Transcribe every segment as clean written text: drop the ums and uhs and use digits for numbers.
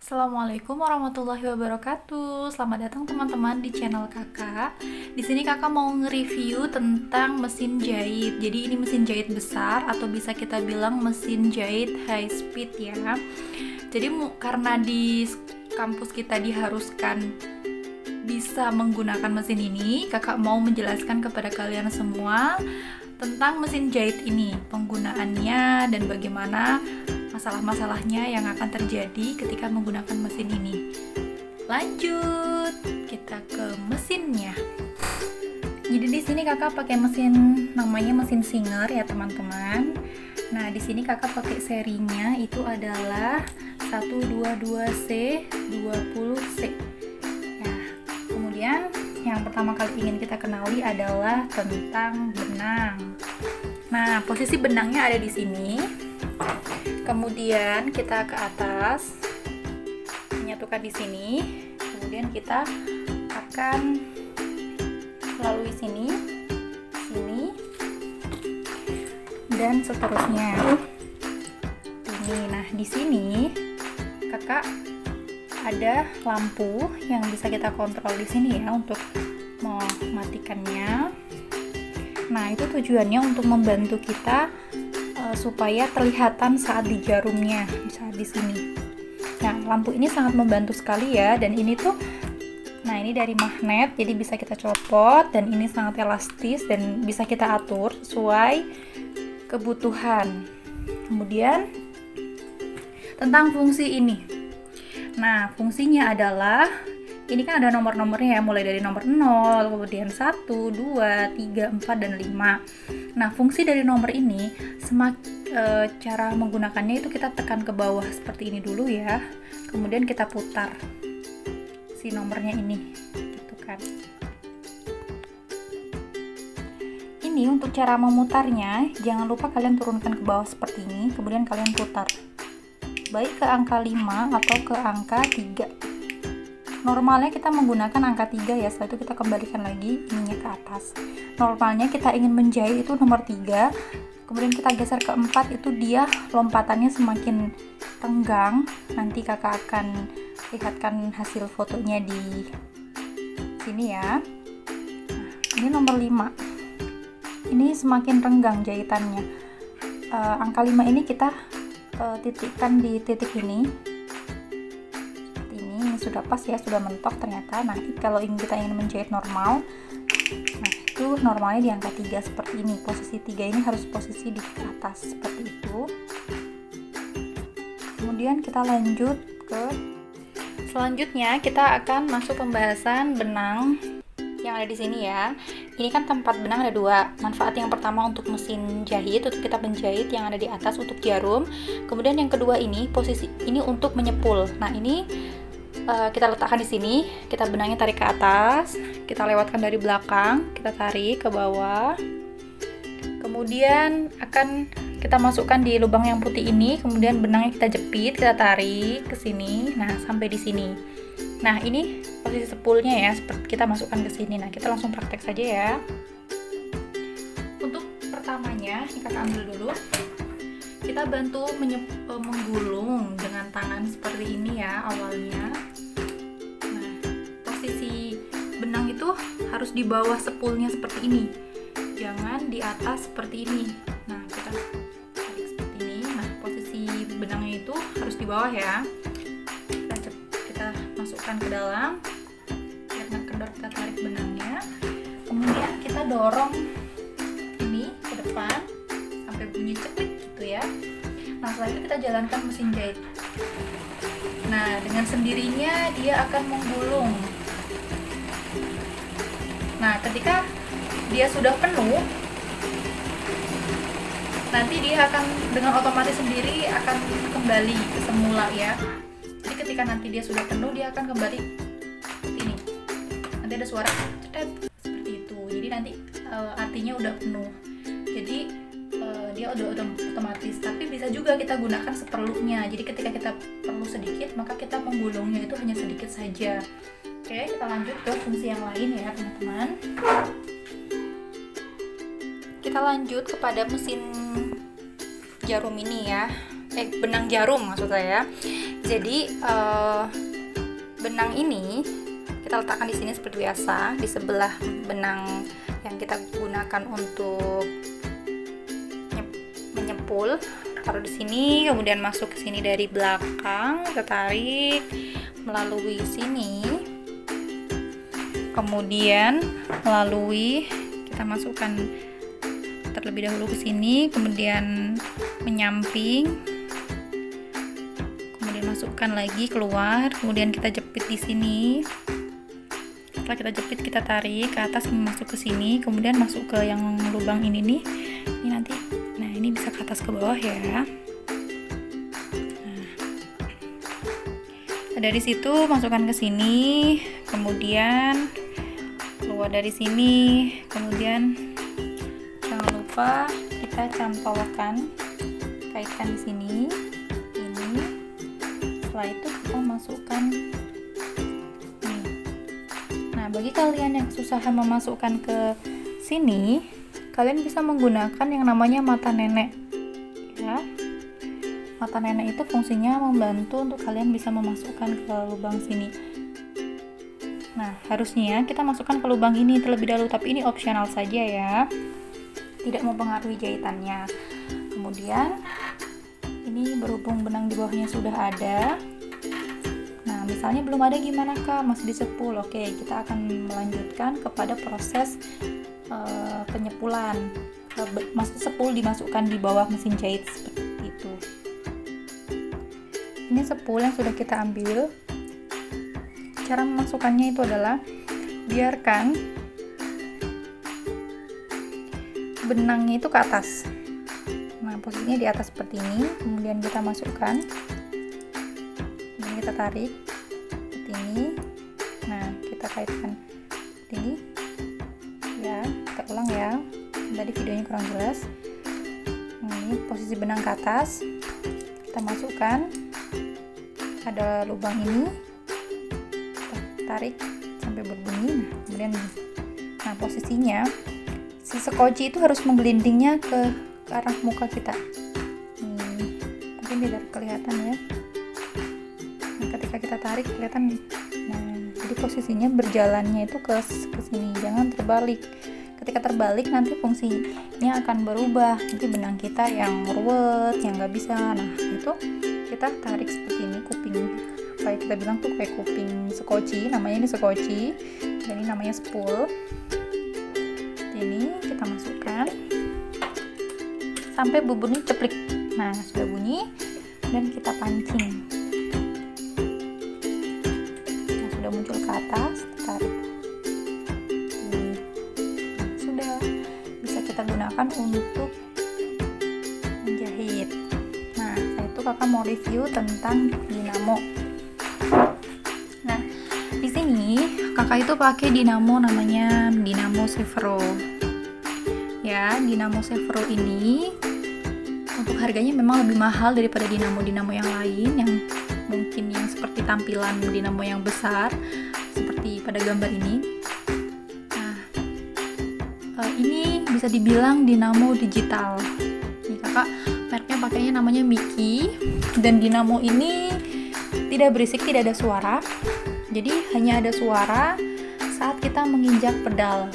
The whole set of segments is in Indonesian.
Assalamualaikum warahmatullahi wabarakatuh. Selamat datang teman-teman di channel Kakak. Di sini Kakak mau nge-review tentang mesin jahit. Jadi ini mesin jahit besar atau bisa kita bilang mesin jahit high speed ya. Jadi karena di kampus kita diharuskan bisa menggunakan mesin ini, Kakak mau menjelaskan kepada kalian semua tentang mesin jahit ini, penggunaannya dan bagaimana masalah-masalahnya yang akan terjadi ketika menggunakan mesin ini. Lanjut, kita ke mesinnya. Jadi di sini Kakak pakai mesin namanya mesin Singer ya teman-teman. Nah, di sini Kakak pakai serinya itu adalah 122C 20C. Ya, kemudian yang pertama kali ingin kita kenali adalah tentang benang. Nah, posisi benangnya ada di sini. Kemudian kita ke atas, menyatukan di sini. Kemudian kita akan melalui sini, dan seterusnya. Ini, nah di sini Kakak ada lampu yang bisa kita kontrol di sini ya untuk mematikannya. Nah itu tujuannya untuk membantu kita supaya kelihatan saat di jarumnya, saat di sini. Nah, lampu ini sangat membantu sekali ya, dan ini tuh, nah ini dari magnet, jadi bisa kita copot, dan ini sangat elastis dan bisa kita atur sesuai kebutuhan. Kemudian tentang fungsi ini. Nah, fungsinya adalah ini kan ada nomor-nomornya ya, mulai dari nomor 0, kemudian 1, 2, 3, 4, dan 5. Nah, fungsi dari nomor ini, cara menggunakannya itu kita tekan ke bawah seperti ini dulu ya. Kemudian kita putar si nomornya ini, gitu kan. Ini untuk cara memutarnya, jangan lupa kalian turunkan ke bawah seperti ini, kemudian kalian putar. Baik ke angka 5 atau ke angka 3. Normalnya kita menggunakan angka 3 ya, setelah itu kita kembalikan lagi ininya ke atas. Normalnya kita ingin menjahit itu nomor 3, kemudian kita geser ke 4, itu dia lompatannya semakin renggang. Nanti Kakak akan lihatkan hasil fotonya di sini ya. Nah, ini nomor 5. Ini semakin renggang jahitannya. Angka 5 ini kita titikkan di titik ini. Sudah pas ya, sudah mentok ternyata. Nah, kalau kita ingin menjahit normal, nah itu normalnya di angka 3 seperti ini. Posisi 3 ini harus posisi di atas seperti itu. Kemudian kita lanjut ke selanjutnya, kita akan masuk pembahasan benang yang ada di sini ya. Ini kan tempat benang ada 2. Manfaat yang pertama untuk mesin jahit, untuk kita menjahit, yang ada di atas untuk jarum. Kemudian yang kedua ini, posisi ini untuk menyepul. Nah, ini kita letakkan di sini, kita benangnya tarik ke atas, kita lewatkan dari belakang, kita tarik ke bawah, kemudian akan kita masukkan di lubang yang putih ini, kemudian benangnya kita jepit, kita tarik ke sini, nah sampai di sini. Nah ini posisi sepulnya ya, seperti kita masukkan ke sini. Nah kita langsung praktek saja ya. Untuk pertamanya, ini Kakak ambil dulu. Kita bantu menggulung dengan tangan seperti ini ya awalnya. Nah, posisi benang itu harus di bawah sepulnya seperti ini, jangan di atas seperti ini. Nah, kita tarik seperti ini. Nah, posisi benangnya itu harus di bawah ya. Kita masukkan ke dalam, biar nggak kendor, kita tarik benangnya. Kemudian kita dorong ini ke depan sampai bunyi ceklik gitu ya. Nah setelah itu kita jalankan mesin jahit. Nah dengan sendirinya dia akan menggulung. Nah ketika dia sudah penuh, nanti dia akan dengan otomatis sendiri akan kembali ke semula ya. Jadi ketika nanti dia sudah penuh, dia akan kembali seperti ini. Nanti ada suara cetet seperti itu. Jadi nanti artinya udah penuh. Jadi dia udah otomatis. Tapi bisa juga kita gunakan seperlunya. Jadi ketika kita perlu sedikit, maka kita menggulungnya itu hanya sedikit saja. Oke, kita lanjut ke fungsi yang lain ya teman-teman. Kita lanjut kepada mesin jarum ini ya. benang jarum maksud saya. Jadi benang ini kita letakkan di sini seperti biasa, di sebelah benang yang kita gunakan untuk menyepul. Taruh di sini, kemudian masuk ke sini dari belakang, kita tarik melalui sini, kemudian melalui, kita masukkan terlebih dahulu ke sini, kemudian menyamping, kemudian masukkan lagi keluar, kemudian kita jepit di sini. Setelah kita jepit, kita tarik ke atas masuk ke sini, kemudian masuk ke yang lubang ini nih. Ini nanti, nah ini bisa ke atas ke bawah ya. Nah, dari situ masukkan ke sini, kemudian keluar dari sini, kemudian jangan lupa kita cantolkan, kaitkan di sini, ini. Setelah itu kita masukkan. Nah, bagi kalian yang kesusahan memasukkan ke sini, kalian bisa menggunakan yang namanya mata nenek. Ya. Mata nenek itu fungsinya membantu untuk kalian bisa memasukkan ke lubang sini. Nah, harusnya kita masukkan ke lubang ini terlebih dahulu, tapi ini opsional saja ya. Tidak mempengaruhi jahitannya. Kemudian ini berhubung benang di bawahnya sudah ada. Nah, misalnya belum ada gimana Kak? Masih disepul. Oke, kita akan melanjutkan kepada proses penyepulan. Maksud sepul dimasukkan di bawah mesin jahit seperti itu. Ini sepul yang sudah kita ambil. Cara memasukkannya itu adalah biarkan benangnya itu ke atas. Nah, posisinya di atas seperti ini. Kemudian kita masukkan. Kemudian kita tarik seperti ini. Nah, kita kaitkan seperti ini. Ya, kita ulang ya. Tadi videonya kurang jelas. Nah, ini posisi benang ke atas. Kita masukkan. Ada lubang ini. Kita tarik sampai berbunyi. Nah, kemudian posisinya si sekoci itu harus menggelindingnya ke arah muka kita. Mungkin tidak kelihatan ya. Nah, ketika kita tarik kelihatan. Nah, jadi posisinya berjalannya itu ke sini, jangan terbalik. Ketika terbalik nanti fungsinya akan berubah. Nanti benang kita yang ruwet, yang nggak bisa. Nah, itu kita tarik seperti ini kuping. Kayak kita bilang tuh kayak kuping sekoci, namanya ini sekoci. Dan ini namanya spool. Ini kita masukkan sampai bunyi ceplik. Nah, sudah bunyi dan kita pancing. Nah, sudah muncul ke atas, tarik. Nah, sudah bisa kita gunakan untuk menjahit. Nah, saya itu kakak mau review tentang dinamo. Nah, di sini kakak itu pakai dinamo namanya Dinamo Sevro. Ya, Dinamo Sevro ini untuk harganya memang lebih mahal daripada dinamo-dinamo yang lain yang mungkin yang seperti tampilan dinamo yang besar seperti pada gambar ini. Nah, ini bisa dibilang dinamo digital. Ini kakak mereknya pakainya namanya Miki, dan dinamo ini tidak berisik, tidak ada suara. Jadi hanya ada suara saat kita menginjak pedal.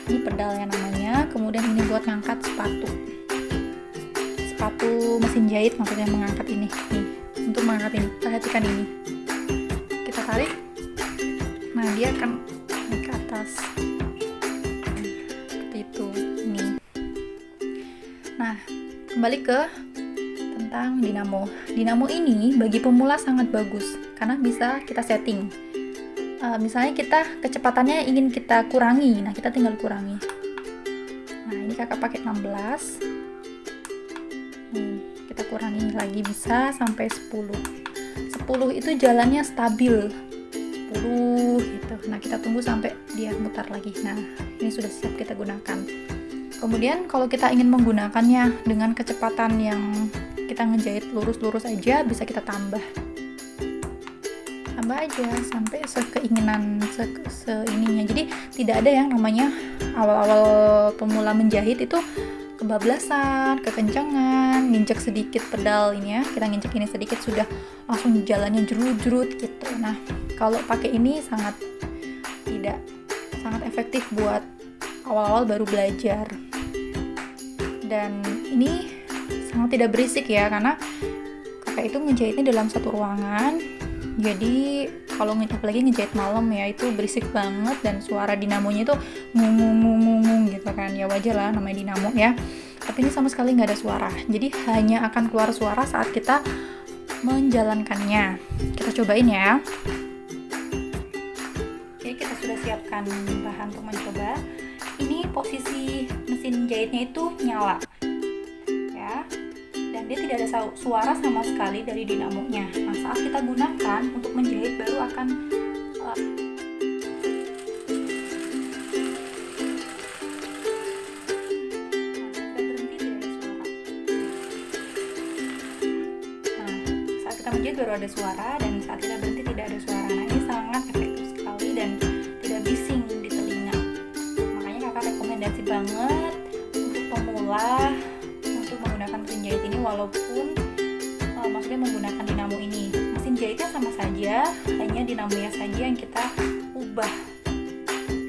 Ini pedalnya namanya. Kemudian ini buat ngangkat sepatu mesin jahit, maksudnya mengangkat ini. Nih, untuk mengangkat ini. Perhatikan ini. Kita tarik. Nah, dia akan naik ke atas. Seperti itu. Ini. Nah, kembali ke tentang dinamo. Dinamo ini bagi pemula sangat bagus karena bisa kita setting. Misalnya kita kecepatannya ingin kita kurangi, nah kita tinggal kurangi. Nah, ini kakak pakai 16. Kita kurangi lagi bisa sampai 10. 10 itu jalannya stabil. 10 gitu. Nah, kita tunggu sampai dia mutar lagi. Nah, ini sudah siap kita gunakan. Kemudian kalau kita ingin menggunakannya dengan kecepatan yang kita ngejahit lurus-lurus aja, bisa kita tambah aja sampai sekeinginan seininya. Jadi tidak ada yang namanya awal-awal pemula menjahit itu kebablasan, kekencangan, nginjek sedikit pedal ini ya, kita nginjek ini sedikit sudah langsung jalannya jerut-jerut gitu. Nah, kalau pakai ini sangat efektif buat awal-awal baru belajar. Dan ini sangat tidak berisik ya, karena kakak itu ngejahitnya dalam satu ruangan. Jadi kalau apalagi ngejahit malam ya, itu berisik banget dan suara dinamonya itu ngung gitu kan. Ya wajar lah, namanya dinamo ya. Tapi ini sama sekali nggak ada suara. Jadi hanya akan keluar suara saat kita menjalankannya. Kita cobain ya. Oke, kita sudah siapkan bahan untuk mencoba. Ini posisi mesin jahitnya itu nyala ya, dan dia tidak ada suara sama sekali dari dinamonya. Nah, saat kita gunakan untuk menjahit baru akan saat kita menjahit baru ada suara, dan saat kita berhenti tidak ada suara. Nah, ini sangat efektif sekali dan tidak bising di telinga. Makanya kakak rekomendasi banget untuk pemula untuk menggunakan mesin jahit ini, walaupun maksudnya menggunakan dinamo ini. Mesin jahitnya sama saja, hanya dinamonya saja yang kita ubah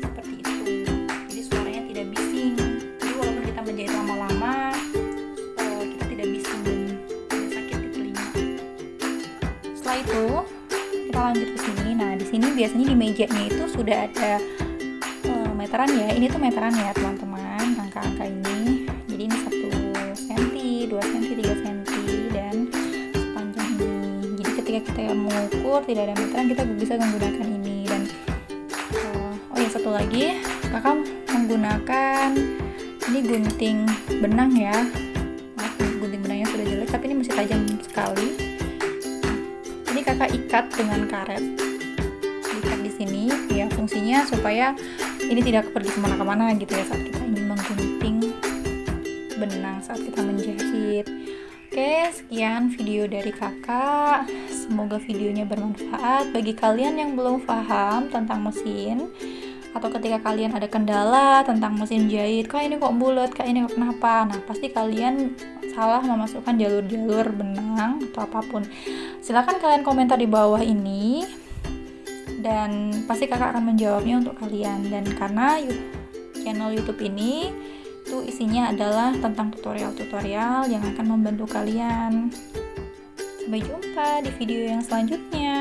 seperti itu. Jadi suaranya tidak bising. Jadi walaupun kita menjahit lama-lama, kita tidak bising dan tidak sakit di telinga. Setelah itu kita lanjut ke sini. Nah, di sini biasanya di mejanya itu sudah ada meteran ya. Ini tuh meteran ya teman-teman, angka-angka ini. Jadi ini 1 cm, 2 cm, 3 cm, dan sepanjang ini. Jadi ketika kita mengukur tidak ada meteran, kita bisa menggunakan ini. Dan oh ya, satu lagi, kakak menggunakan ini gunting benang ya. Maaf, gunting benangnya sudah jelek, tapi ini masih tajam sekali. Ini kakak ikat dengan karet. Ikat di sini ya, fungsinya supaya ini tidak pergi kemana-mana gitu ya saat kita ingin menggunting benang saat kita menjahit. Oke, sekian video dari kakak. Semoga videonya bermanfaat bagi kalian yang belum paham tentang mesin, atau ketika kalian ada kendala tentang mesin jahit, kak ini kok bulat, kak ini kok kenapa. Nah, pasti kalian salah memasukkan jalur-jalur benang atau apapun. Silahkan kalian komentar di bawah ini, dan pasti kakak akan menjawabnya untuk kalian. Dan karena channel YouTube ini itu isinya adalah tentang tutorial-tutorial yang akan membantu kalian. Sampai jumpa di video yang selanjutnya.